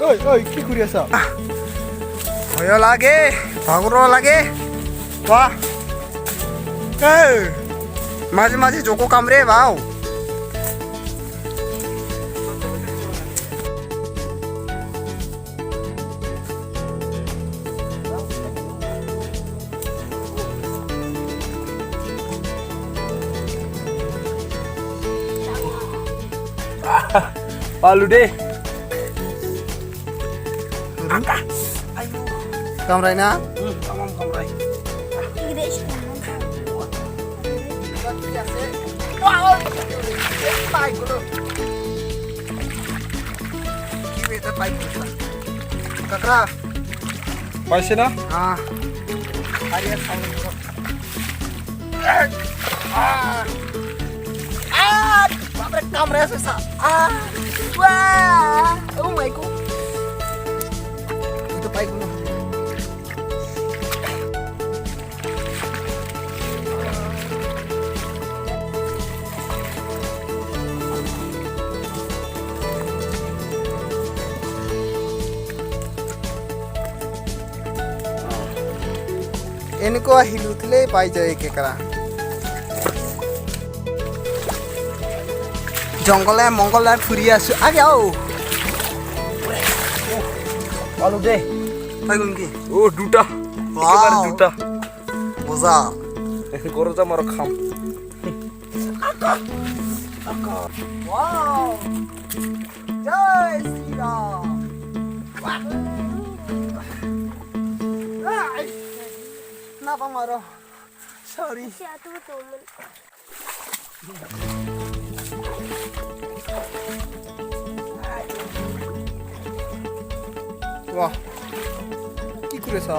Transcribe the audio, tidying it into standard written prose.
ঐ কি কৰি আছা? ভয় লাগে, ভাগৰ লাগে। বাহ, মাজে মাজে জোকো কামৰে বাও। Palu deh. Kamrai na? Kamrai. Kakra. Paise na? Ah. Bapak kamera susah. Wah, oh my god. Itu baik dulu. Iनको hilutle pai jaye kekara. Jongle mongole furi asu ayo. Palu deh. Pagun ki. Oh, duta. Ekebar duta. Boza. Goroja maro kham. Wow. Jai Sri Ram. Napa maro? Sorry. Wah, কি কৰিছা?